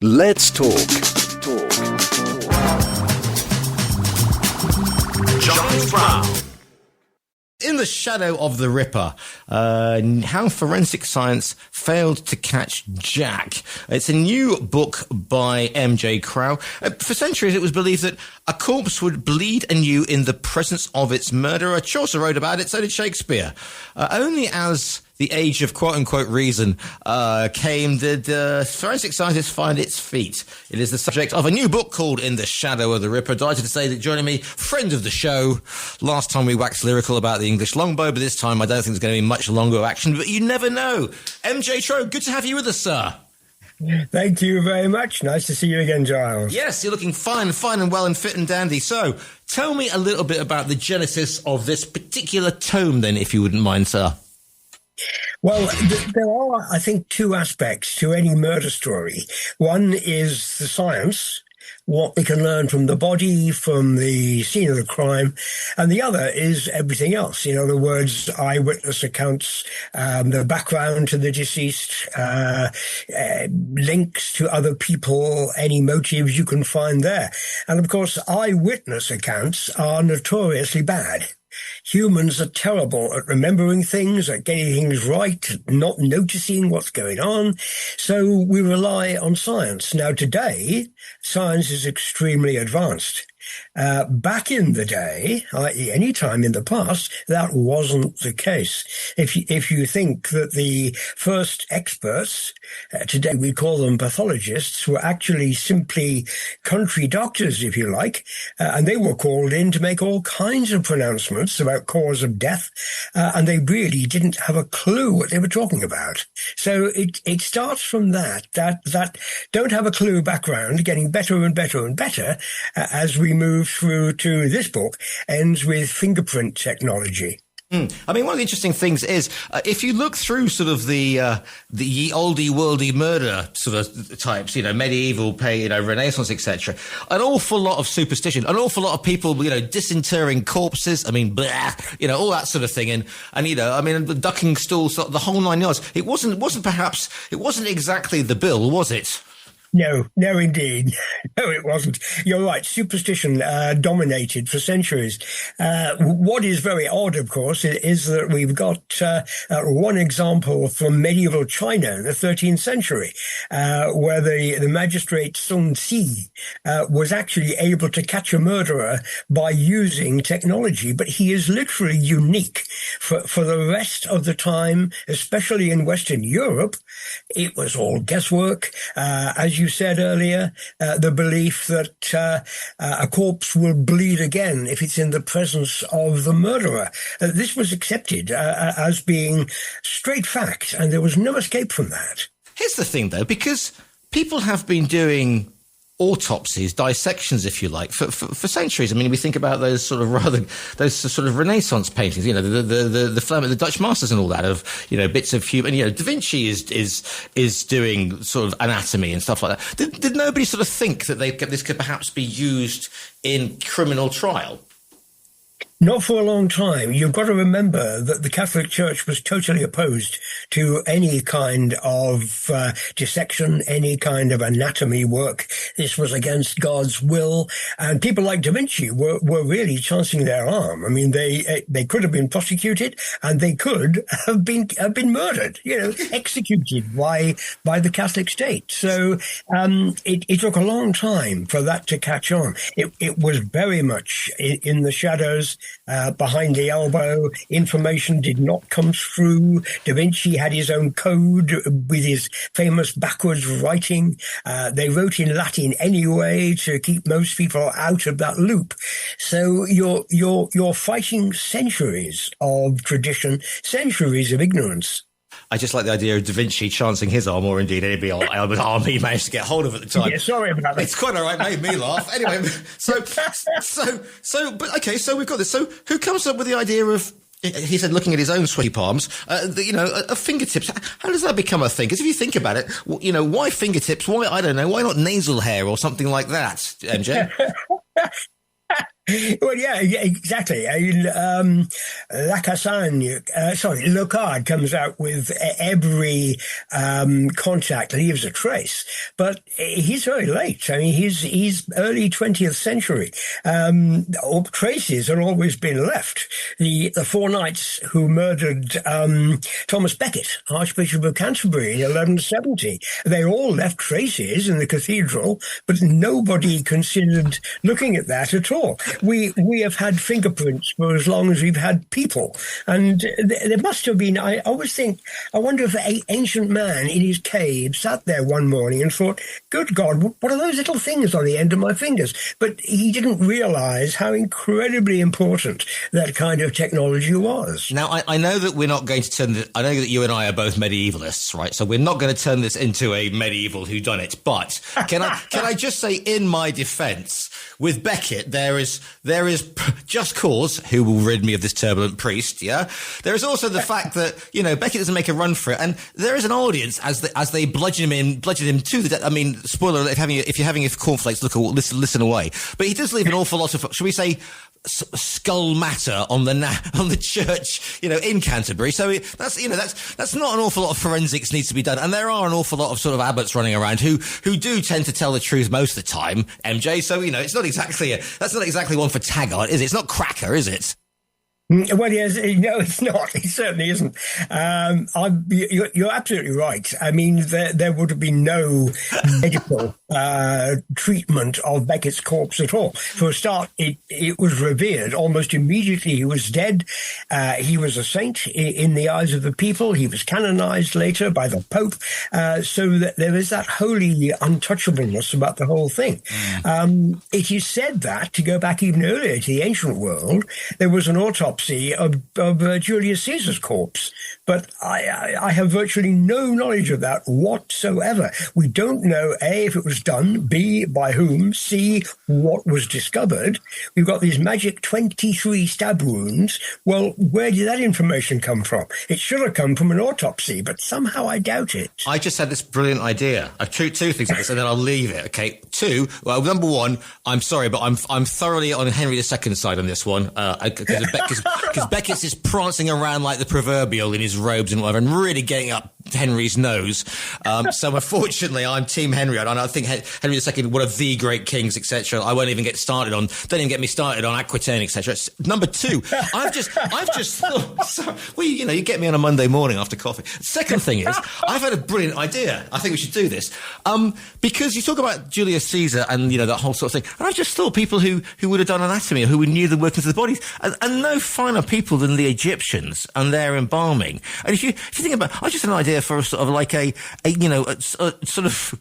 Let's talk. Giles Trow. In the Shadow of the Ripper, how forensic science failed to catch Jack. It's a new book by M.J. Crow. For centuries, it was believed that a corpse would bleed anew in the presence of its murderer. Chaucer wrote about it, so did Shakespeare. Only as the age of quote-unquote reason came did forensic scientists find its feet. It is the subject of a new book called In the Shadow of the Ripper. Delighted to say that joining me, friend of the show. Last time we waxed lyrical about the English longbow, but this time I don't think there's going to be much longbow action, but you never know. M.J. Trow, good to have you with us, sir. Thank you very much. Nice to see you again, Giles. Yes, you're looking fine and well and fit and dandy. So, tell me a little bit about the genesis of this particular tome then, if you wouldn't mind, sir. Well, there are, I think, two aspects to any murder story. One is the science, what we can learn from the body, from the scene of the crime, and the other is everything else. In other words, eyewitness accounts, the background to the deceased, links to other people, any motives you can find there. And of course, eyewitness accounts are notoriously bad. Humans are terrible at remembering things, at getting things right, not noticing what's going on. So we rely on science. Now, today, science is extremely advanced. Back in the day, i.e. any time in the past, that wasn't the case. If you think that the first experts, today we call them pathologists, were actually simply country doctors, if you like, and they were called in to make all kinds of pronouncements about cause of death, and they really didn't have a clue what they were talking about. So it starts from that don't have a clue background, getting better and better and better as we move through to this book, ends with fingerprint technology. I mean, one of the interesting things is, if you look through sort of the ye oldie worldy murder sort of types, medieval, Renaissance, etc., an awful lot of superstition, an awful lot of people, disinterring corpses. I mean, blah, all that sort of thing, and the ducking stools, the whole nine yards. It wasn't exactly the bill, was it? No, indeed. No, it wasn't. You're right. Superstition dominated for centuries. What is very odd, of course, is that we've got one example from medieval China in the 13th century, where the magistrate Sun Si was actually able to catch a murderer by using technology. But he is literally unique. For the rest of the time, especially in Western Europe, it was all guesswork. As you said earlier, the belief that a corpse will bleed again if it's in the presence of the murderer. This was accepted as being straight fact, and there was no escape from that. Here's the thing, though, because people have been doing autopsies, dissections, if you like, for centuries. I mean, we think about those sort of Renaissance paintings, the Dutch masters and all that of, bits of human, Da Vinci is doing sort of anatomy and stuff like that. Did nobody sort of think that this could perhaps be used in criminal trial? Not for a long time. You've got to remember that the Catholic Church was totally opposed to any kind of dissection, any kind of anatomy work. This was against God's will. And people like Da Vinci were really chancing their arm. I mean, they could have been prosecuted, and they could have been murdered, executed by the Catholic state. So it took a long time for that to catch on. It was very much in the shadows. Behind the elbow, information did not come through. Da Vinci had his own code with his famous backwards writing. They wrote in Latin anyway to keep most people out of that loop. So you're fighting centuries of tradition, centuries of ignorance. I just like the idea of Da Vinci chancing his arm, or indeed any arm he managed to get hold of at the time. Yeah, sorry about that. It's quite all right, made me laugh. Anyway, but okay, so we've got this. So who comes up with the idea of, he said, looking at his own sweaty palms, fingertips? How does that become a thing? Because if you think about it, why fingertips? Why, I don't know, why not nasal hair or something like that, MJ? Well, yeah, exactly. I mean, Locard comes out with every contact leaves a trace, but he's very late. I mean, he's early 20th century. Traces had always been left. The four knights who murdered Thomas Becket, Archbishop of Canterbury, in 1170, they all left traces in the cathedral, but nobody considered looking at that at all. We have had fingerprints for as long as we've had people, and there must have been. I always think, I wonder if an ancient man in his cave sat there one morning and thought, "Good God, what are those little things on the end of my fingers?" But he didn't realize how incredibly important that kind of technology was. Now, I know that we're not going to turn this, I know that you and I are both medievalists, right? So we're not going to turn this into a medieval whodunit. But can I just say, in my defense, with Becket, there is just cause, who will rid me of this turbulent priest, yeah? There is also the fact that, Becket doesn't make a run for it, and there is an audience as they bludgeon him to the death. I mean, spoiler alert, if you're having a cornflakes, listen away. But he does leave an awful lot of, shall we say, skull matter on the church, in Canterbury. So that's not an awful lot of forensics needs to be done. And there are an awful lot of sort of abbots running around who do tend to tell the truth most of the time, MJ. So, it's not exactly one for Taggart, is it? It's not Cracker, is it? Well, yes, no, it's not. It certainly isn't. You're absolutely right. I mean, there would have been no medical treatment of Becket's corpse at all. For a start, it was revered almost immediately. He was dead. He was a saint in the eyes of the people. He was canonized later by the Pope. So that there is that holy untouchableness about the whole thing. It is said that, to go back even earlier to the ancient world, there was an autopsy of Julius Caesar's corpse, but I have virtually no knowledge of that whatsoever. We don't know, A, if it was done, B, by whom, C, what was discovered. We've got these magic 23 stab wounds. Well, where did that information come from? It should have come from an autopsy, but somehow I doubt it. I just had this brilliant idea. Two things like this, and then I'll leave it, okay? Two, well, number one, I'm sorry, but I'm thoroughly on Henry II's side on this one, because Beckett's is prancing around like the proverbial in his robes and whatever, and really getting up Henry's nose. So unfortunately, I'm Team Henry, and I think Henry II, one of the great kings, etc. I won't even get started on. Don't even get me started on Aquitaine, etc. Number two, I've just thought. So, well, you get me on a Monday morning after coffee. Second thing is, I've had a brilliant idea. I think we should do this because you talk about Julius Caesar and that whole sort of thing, and I just thought people who would have done anatomy or who knew the workings of the bodies, and no finer people than the Egyptians and their embalming. And if you think about, I just had an idea for a sort of like a sort of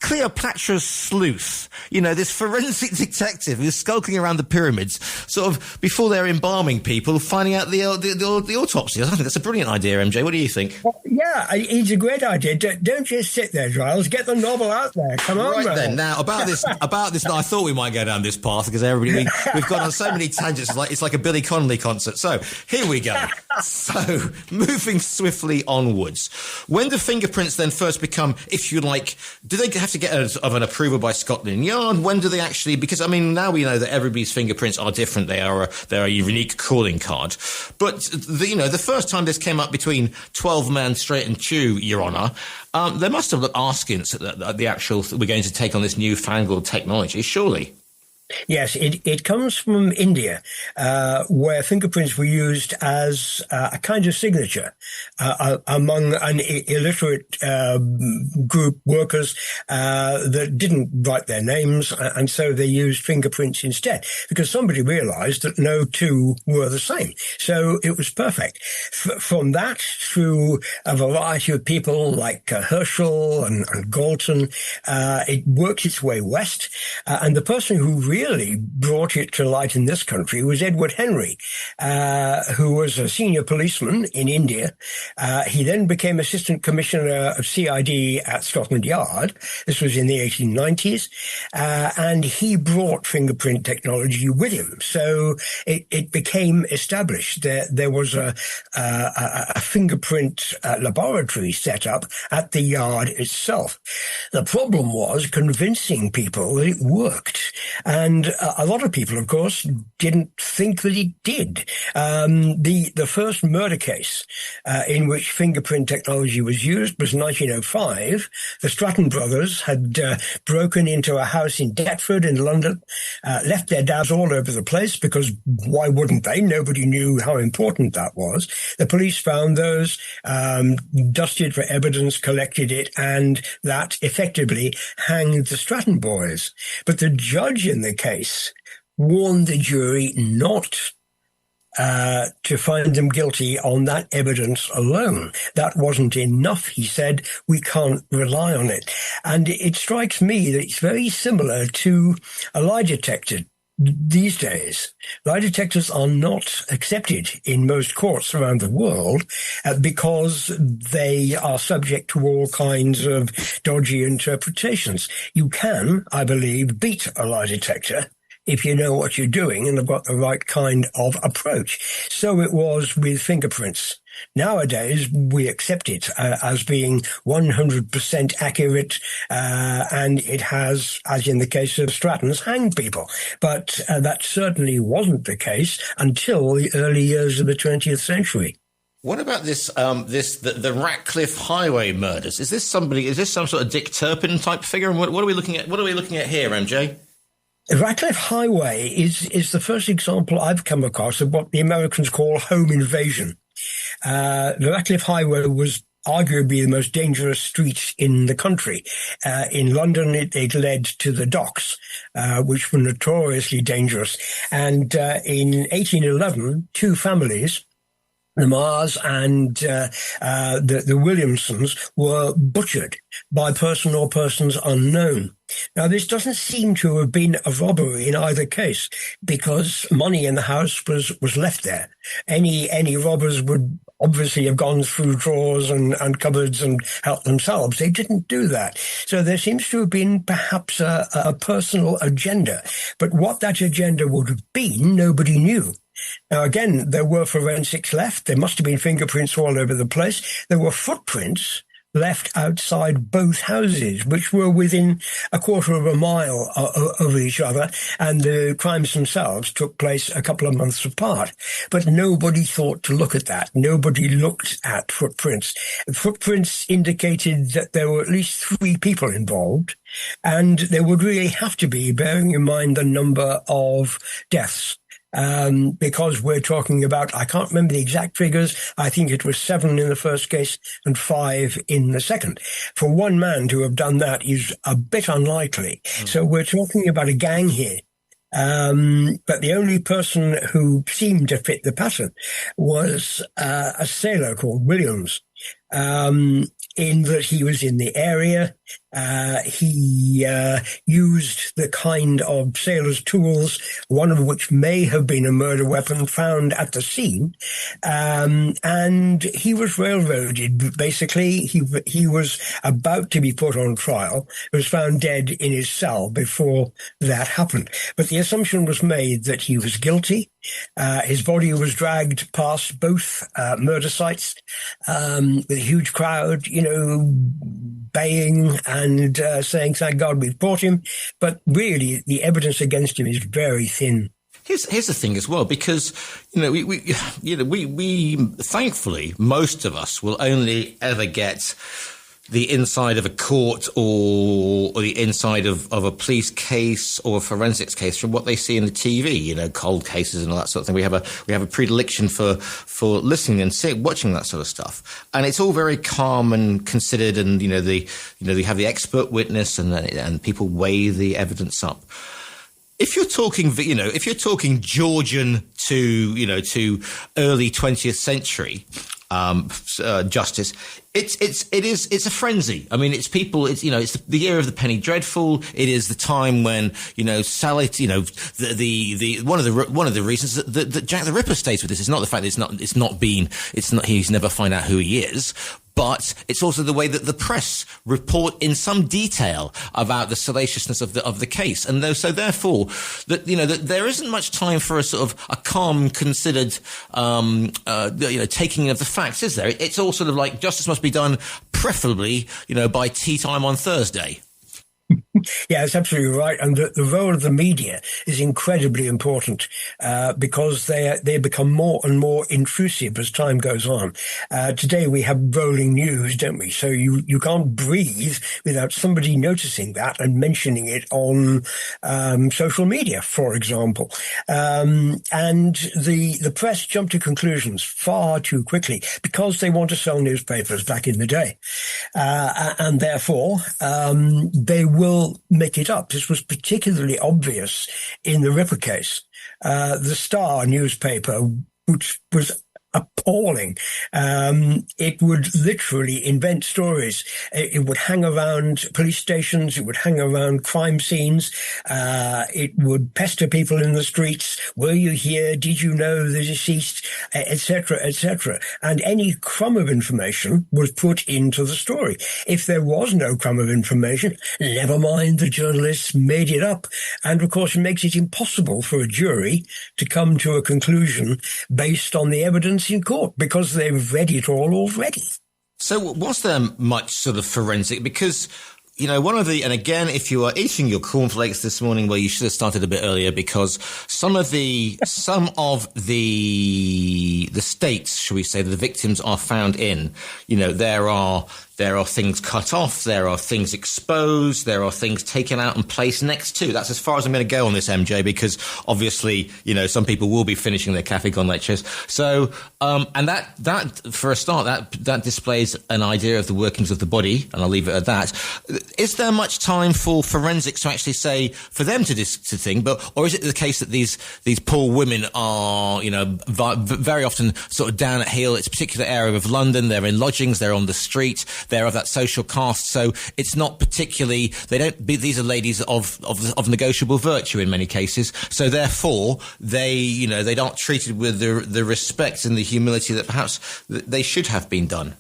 Cleopatra's sleuth, this forensic detective who's skulking around the pyramids, sort of before they're embalming people, finding out the autopsy. I think that's a brilliant idea, MJ. What do you think? Well, yeah, it's a great idea. Don't just sit there, Giles. Get the novel out there. Come on, right then. Now about this. I thought we might go down this path because we've gone on so many tangents. It's like a Billy Connolly concert. So here we go. So moving swiftly onwards. When do fingerprints then first become, if you like, do they have to get an approval by Scotland Yard? When do they actually, because now we know that everybody's fingerprints are different. They're a unique calling card. But the first time this came up between 12-man Stratton and Trow, Your Honour, they must have looked askance at the actual, we're going to take on this newfangled technology, surely. Yes, it comes from India, where fingerprints were used as a kind of signature among an illiterate group workers that didn't write their names, and so they used fingerprints instead, because somebody realized that no two were the same. So it was perfect. From that through a variety of people like Herschel and Galton, it worked its way west, and the person who really brought it to light in this country was Edward Henry, who was a senior policeman in India. He then became Assistant Commissioner of CID at Scotland Yard. This was in the 1890s. And he brought fingerprint technology with him. So it became established. There was a fingerprint laboratory set up at the yard itself. The problem was convincing people that it worked. And And a lot of people, of course, didn't think that he did. The first murder case in which fingerprint technology was used was 1905. The Stratton brothers had broken into a house in Deptford in London, left their dabs all over the place because why wouldn't they? Nobody knew how important that was. The police found those, dusted for evidence, collected it, and that effectively hanged the Stratton boys. But the judge in the case warned the jury not to find them guilty on that evidence alone. That wasn't enough, he said. We can't rely on it. And it strikes me that it's very similar to a lie detector. These days, lie detectors are not accepted in most courts around the world because they are subject to all kinds of dodgy interpretations. You can, I believe, beat a lie detector if you know what you're doing and have got the right kind of approach. So it was with fingerprints. Nowadays, we accept it as being 100% accurate, and it has, as in the case of Stratton's, hanged people. But that certainly wasn't the case until the early years of the 20th century. What about the Ratlciffe Highway murders? Is this some sort of Dick Turpin type figure? And what are we looking at? What are we looking at here, MJ? Ratlciffe Highway is the first example I've come across of what the Americans call home invasion. The Ratlciffe Highway was arguably the most dangerous street in the country. In London, it led to the docks, which were notoriously dangerous. And in 1811, two families, the Mars and the Williamsons, were butchered by person or persons unknown. Now, this doesn't seem to have been a robbery in either case because money in the house was left there. Any robbers would obviously have gone through drawers and cupboards and helped themselves. They didn't do that. So there seems to have been perhaps a personal agenda. But what that agenda would have been, nobody knew. Now, again, there were forensics left. There must have been fingerprints all over the place. There were footprints left outside both houses, which were within a quarter of a mile of each other, and the crimes themselves took place a couple of months apart. But nobody thought to look at that. Nobody looked at footprints. Footprints indicated that there were at least 3 people involved, and there would really have to be, bearing in mind the number of deaths. Because we're talking about, I can't remember the exact figures, I think it was 7 in the first case and 5 in the second. For one man to have done that is a bit unlikely. So we're talking about a gang here. But the only person who seemed to fit the pattern was a sailor called Williams. In that he was in the area, he used the kind of sailor's tools, one of which may have been a murder weapon found at the scene, and he was railroaded. Basically, he was about to be put on trial. He was found dead in his cell before that happened. But the assumption was made that he was guilty. His body was dragged past both murder sites with a huge crowd, baying and saying, "Thank God we've caught him." But really, the evidence against him is very thin. Here's the thing as well, because we thankfully most of us will only ever get the inside of a court or the inside of a police case or a forensics case from what they see in the TV, cold cases and all that sort of thing. We have a predilection for listening and watching that sort of stuff. And it's all very calm and considered, and you have the expert witness and people weigh the evidence up. If you're talking Georgian to early 20th century justice, it's a frenzy. I mean, it's people. It's the year of the penny dreadful. It is the time when Sally. The one of the reasons that Jack the Ripper stays with us is not the fact that he's never find out who he is. But it's also the way that the press report in some detail about the salaciousness of the case, and so therefore that that there isn't much time for a sort of a calm, considered taking of the facts, is there? It's all sort of like justice must be done, preferably by tea time on Thursday. Yeah, it's absolutely right. And the role of the media is incredibly important because they become more and more intrusive as time goes on. Today we have rolling news, don't we? So you can't breathe without somebody noticing that and mentioning it on social media, for example. And the press jump to conclusions far too quickly because they want to sell newspapers back in the day. And therefore, they will make it up. This was particularly obvious in the Ripper case. The Star newspaper, which was appalling. It would literally invent stories. It would hang around police stations. It would hang around crime scenes. It would pester people in the streets. Were you here? Did you know the deceased? Etc., etc. And any crumb of information was put into the story. If there was no crumb of information, never mind, the journalists made it up. And of course, it makes it impossible for a jury to come to a conclusion based on the evidence in court because they've read it all already. So was there much sort of forensic? Because, you know, and again, if you are eating your cornflakes this morning, well, you should have started a bit earlier because some of the states, shall we say, that the victims are found in, you know, there are things cut off, there are things exposed, there are things taken out and placed next to. That's as far as I'm going to go on this, MJ, because obviously, you know, some people will be finishing their Cafe Con lectures. So, and that for a start, that displays an idea of the workings of the body, and I'll leave it at that. Is there much time for forensics to actually say, for them to think, or is it the case that these poor women are, you know, very often sort of down at heel? It's a particular area of London, they're in lodgings, they're on the street, they're of that social caste, so it's not particularly, these are ladies of negotiable virtue in many cases, so therefore they aren't treated with the respect and the humility that perhaps they should have been done.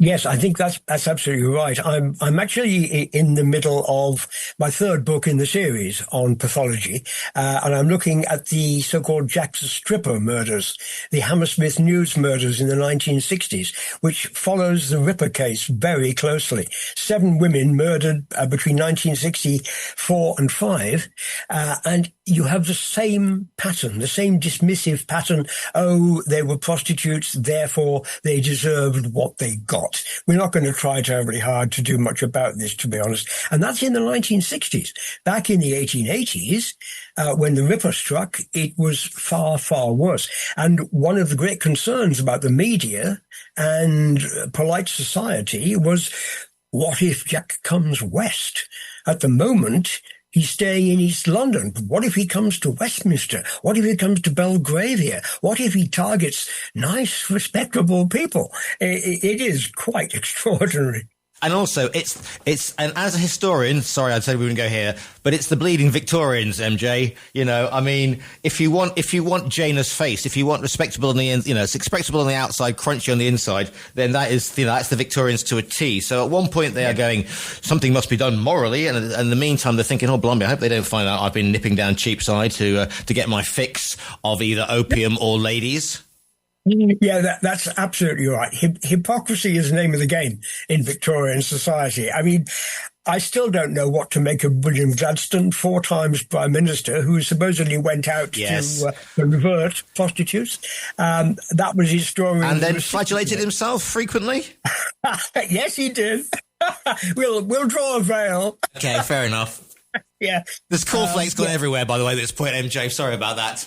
Yes, I think that's absolutely right. I'm actually in the middle of my third book in the series on pathology, and I'm looking at the so-called Jack the Stripper murders, the Hammersmith News murders in the 1960s, which follows the Ripper case very closely. 7 women murdered between 1964 and 5, and you have the same pattern, the same dismissive pattern. Oh, they were prostitutes, therefore they deserved what they got. We're not going to try terribly hard to do much about this, to be honest. And that's in the 1960s. Back in the 1880s, when the Ripper struck, it was far, far worse. And one of the great concerns about the media and polite society was, what if Jack comes west? At the moment, he's staying in East London. But what if he comes to Westminster? What if he comes to Belgravia? What if he targets nice, respectable people? It is quite extraordinary. And also, it's, and as a historian, sorry, I said we wouldn't go here, but it's the bleeding Victorians, MJ. You know, I mean, if you want Jana's face, if you want respectable on the, you know, it's respectable on the outside, crunchy on the inside, then that is, you know, that's the Victorians to a T. So at one point they are going, something must be done morally, and in the meantime they're thinking, oh, blimey, I hope they don't find out I've been nipping down Cheapside to get my fix of either opium or ladies. Yeah, that's absolutely right. Hypocrisy is the name of the game in Victorian society. I mean, I still don't know what to make of William Gladstone, 4 times Prime Minister, who supposedly went out to convert prostitutes. That was his story. And then flagellated himself frequently? Yes, he did. We'll draw a veil. Okay, fair enough. Yeah. There's cornflakes gone everywhere, by the way, at this point, MJ. Sorry about that.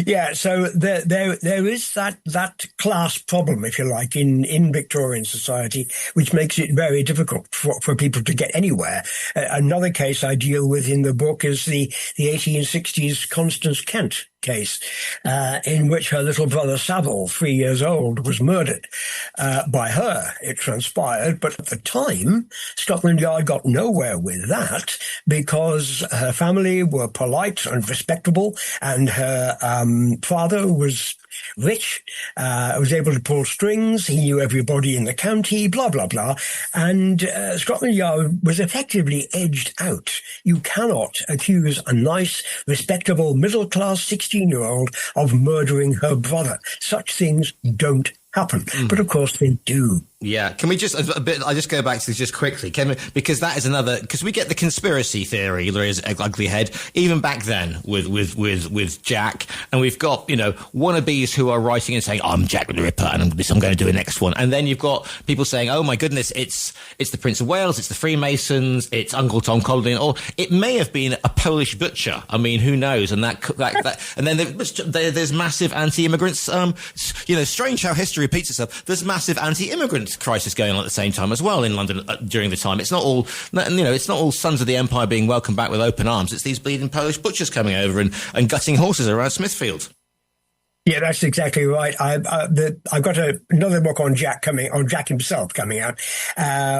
Yeah, so there is that class problem, if you like, in Victorian society, which makes it very difficult for people to get anywhere. Another case I deal with in the book is the 1860s Constance Kent case, in which her little brother Saville, 3 years old, was murdered by her, it transpired. But at the time, Scotland Yard got nowhere with that because her family were polite and respectable, and her father was rich, was able to pull strings, he knew everybody in the county, blah, blah, blah. And Scotland Yard was effectively edged out. You cannot accuse a nice, respectable, middle-class 16-year-old of murdering her brother. Such things don't happen. But of course they do. Yeah, can we just a bit? I just go back to this just quickly, because that is another. Because we get the conspiracy theory. There is ugly head even back then with Jack, and we've got wannabes who are writing and saying, "I'm Jack the Ripper, and I'm going to do the next one." And then you've got people saying, "Oh my goodness, it's the Prince of Wales, it's the Freemasons, it's Uncle Tom Colding, or it may have been a Polish butcher. I mean, who knows?" And that and then there's massive anti-immigrants. Strange how history repeats itself. There's massive anti-immigrant crisis going on at the same time as well in London during the time. It's not all, it's not all sons of the empire being welcomed back with open arms. It's these bleeding Polish butchers coming over and gutting horses around Smithfield. Yeah, that's exactly right. I've got another book on Jack himself coming out,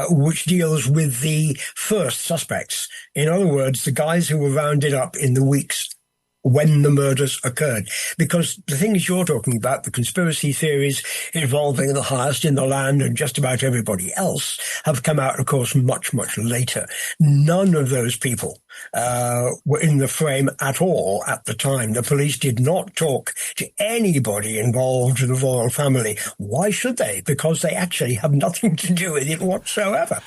which deals with the first suspects. In other words, the guys who were rounded up in the weeks when the murders occurred. Because the things you're talking about, the conspiracy theories involving the highest in the land and just about everybody else, have come out, of course, much, much later. None of those people were in the frame at all at the time. The police did not talk to anybody involved in the royal family. Why should they? Because they actually have nothing to do with it whatsoever.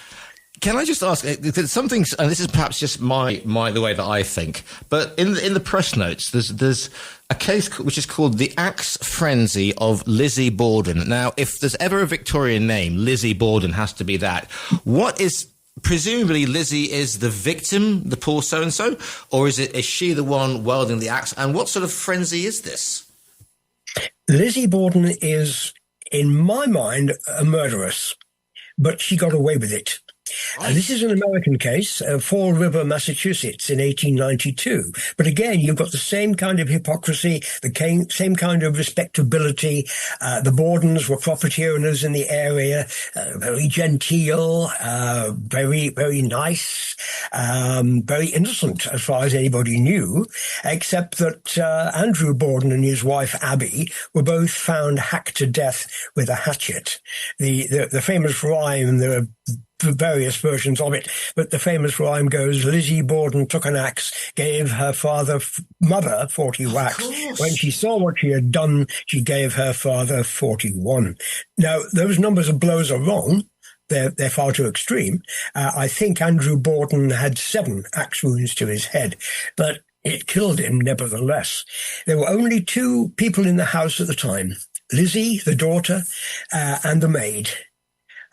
Can I just ask something? And this is perhaps just my the way that I think. But in the press notes, there's a case which is called the Axe Frenzy of Lizzie Borden. Now, if there's ever a Victorian name, Lizzie Borden has to be that. What is presumably Lizzie is the victim, the poor so and so, or is she the one wielding the axe? And what sort of frenzy is this? Lizzie Borden is, in my mind, a murderess, but she got away with it. This is an American case, Fall River, Massachusetts, in 1892. But again, you've got the same kind of hypocrisy, the same kind of respectability. The Bordens were property owners in the area, very genteel, very, very nice, very innocent as far as anybody knew, except that Andrew Borden and his wife Abby were both found hacked to death with a hatchet. The famous rhyme, there are various versions of it, but the famous rhyme goes, Lizzie Borden took an axe, gave her mother 40 whacks. When she saw what she had done, she gave her father 41. Now, those numbers of blows are wrong. They're far too extreme. I think Andrew Borden had 7 axe wounds to his head, but it killed him nevertheless. There were only 2 people in the house at the time, Lizzie, the daughter, and the maid.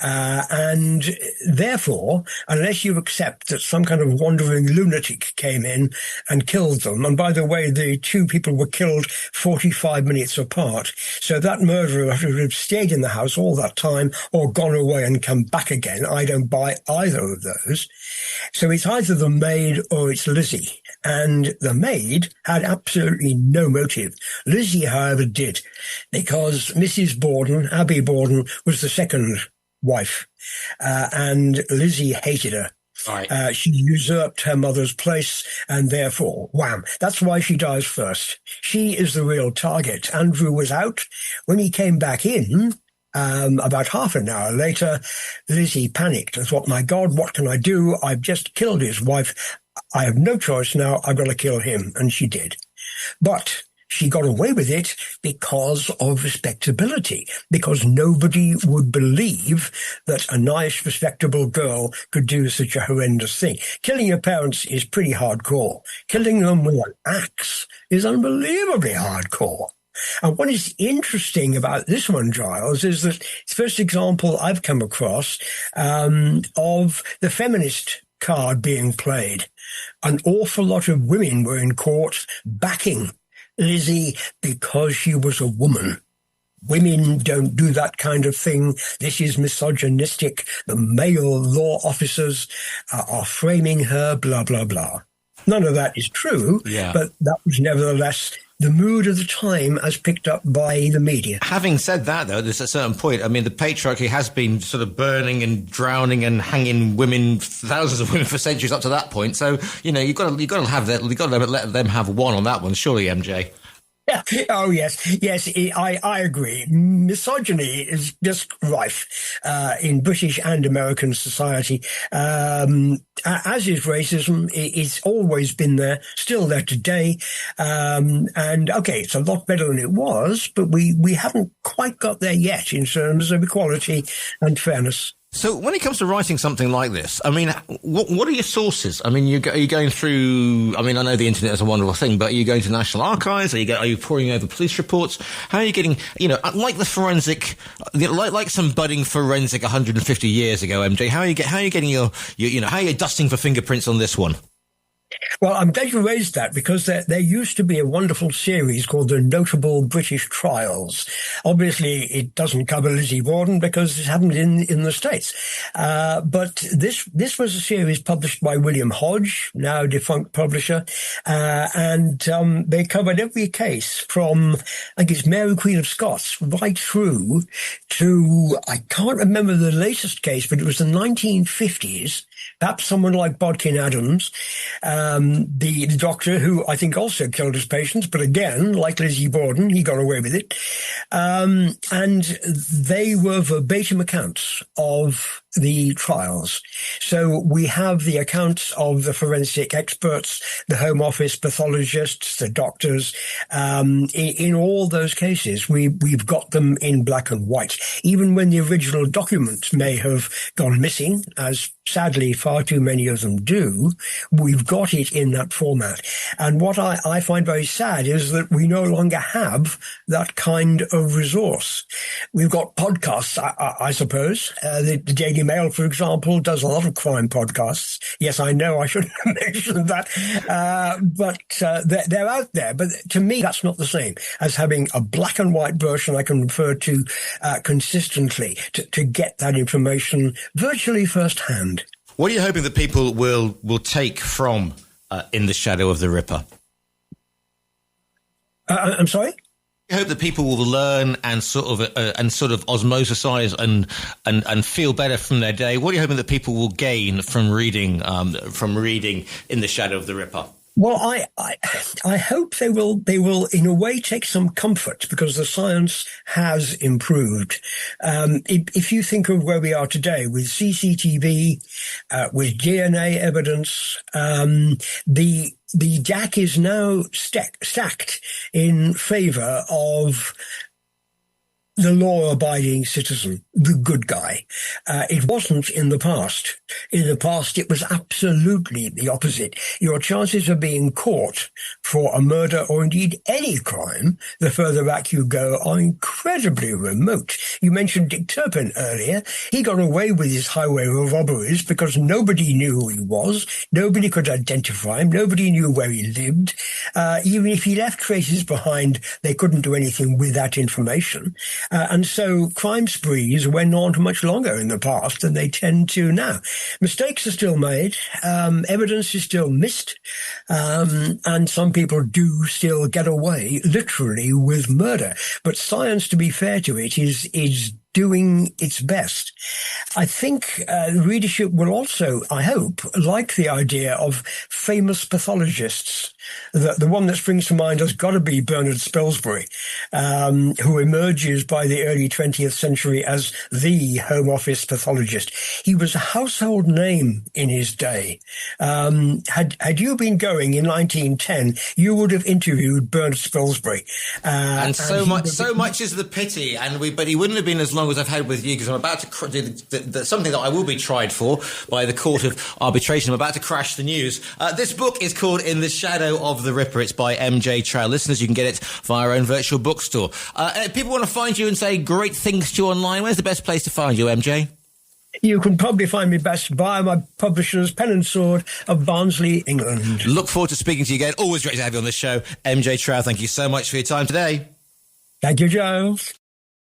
And therefore, unless you accept that some kind of wandering lunatic came in and killed them, and by the way, the 2 people were killed 45 minutes apart, so that murderer would have stayed in the house all that time or gone away and come back again. I don't buy either of those. So it's either the maid or it's Lizzie. And the maid had absolutely no motive. Lizzie, however, did, because Mrs. Borden, Abby Borden, was the second wife, and Lizzie hated her. Right. She usurped her mother's place, and therefore, wham, that's why she dies first. She is the real target. Andrew was out. When he came back in, about half an hour later, Lizzie panicked and thought, my God, what can I do? I've just killed his wife. I have no choice now. I've got to kill him. And she did. But she got away with it because of respectability, because nobody would believe that a nice, respectable girl could do such a horrendous thing. Killing your parents is pretty hardcore. Killing them with an axe is unbelievably hardcore. And what is interesting about this one, Giles, is that it's the first example I've come across of the feminist card being played. An awful lot of women were in court backing Lizzie because she was a woman. Women don't do that kind of thing. This is misogynistic. The male law officers are framing her, blah, blah, blah. None of that is true, but that was nevertheless the mood of the time as picked up by the media. Having said that, though, there's a certain point. I mean, the patriarchy has been sort of burning and drowning and hanging women, thousands of women for centuries up to that point. So, you've got to let them have one on that one, surely, MJ. Oh, yes. I agree. Misogyny is just rife in British and American society, as is racism. It's always been there, still there today. And okay, it's a lot better than it was, but we haven't quite got there yet in terms of equality and fairness. So when it comes to writing something like this, I mean, what are your sources? I mean, are you going through, I mean, I know the internet is a wonderful thing, but are you going to National Archives? Are you poring over police reports? How are you getting, like the forensic, like some budding forensic 150 years ago, MJ, how are you getting how are you dusting for fingerprints on this one? Well, I'm glad you raised that because there used to be a wonderful series called the Notable British Trials. Obviously, it doesn't cover Lizzie Borden because it happened in the States. But this was a series published by William Hodge, now defunct publisher. And they covered every case from, I think it's Mary Queen of Scots, right through to, I can't remember the latest case, but it was the 1950s. Perhaps someone like Bodkin Adams, the doctor who I think also killed his patients, but again, like Lizzie Borden, he got away with it. And they were verbatim accounts of the trials. So we have the accounts of the forensic experts, the Home Office pathologists, the doctors. In all those cases, we've got them in black and white. Even when the original documents may have gone missing, as sadly far too many of them do, we've got it in that format. And what I find very sad is that we no longer have that kind of resource. We've got podcasts, I suppose. The Daily Mail, for example, does a lot of crime podcasts. Yes, I know I should have mentioned that. But they're out there. But to me, that's not the same as having a black and white version I can refer to consistently to get that information virtually firsthand. What are you hoping that people will take from In the Shadow of the Ripper? I'm sorry? I hope that people will learn and sort of osmosisize and feel better from their day. What are you hoping that people will gain from reading In the Shadow of the Ripper? Well, I hope they will in a way take some comfort because the science has improved. If you think of where we are today with CCTV, with DNA evidence, the deck is now stacked in favor of the law-abiding citizen, the good guy. It wasn't in the past. In the past, it was absolutely the opposite. Your chances of being caught for a murder or indeed any crime, the further back you go, are incredibly remote. You mentioned Dick Turpin earlier. He got away with his highway robberies because nobody knew who he was. Nobody could identify him. Nobody knew where he lived. Even if he left traces behind, they couldn't do anything with that information. And so crime sprees went on much longer in the past than they tend to now. Mistakes are still made. Evidence is still missed. And some people do still get away literally with murder. But science, to be fair to it, is doing its best. I think the readership will also, I hope, like the idea of famous pathologists. The one that springs to mind has got to be Bernard Spilsbury, who emerges by the early 20th century as the Home Office pathologist. He was a household name in his day. Had you been going in 1910, you would have interviewed Bernard Spilsbury. And so much is the pity, but he wouldn't have been as long as I've had with you, because I'm about to do something that I will be tried for by the Court of Arbitration. I'm about to crash the news. This book is called In the Shadow of the Ripper. It's by MJ Trow. Listeners, you can get it via our own virtual bookstore. If people want to find you and say great things to you online, where's the best place to find you, MJ? You can probably find me best via my publishers, Pen and Sword of Barnsley, England. Look forward to speaking to you again. Always great to have you on the show. MJ Trow, thank you so much for your time today. Thank you, Giles.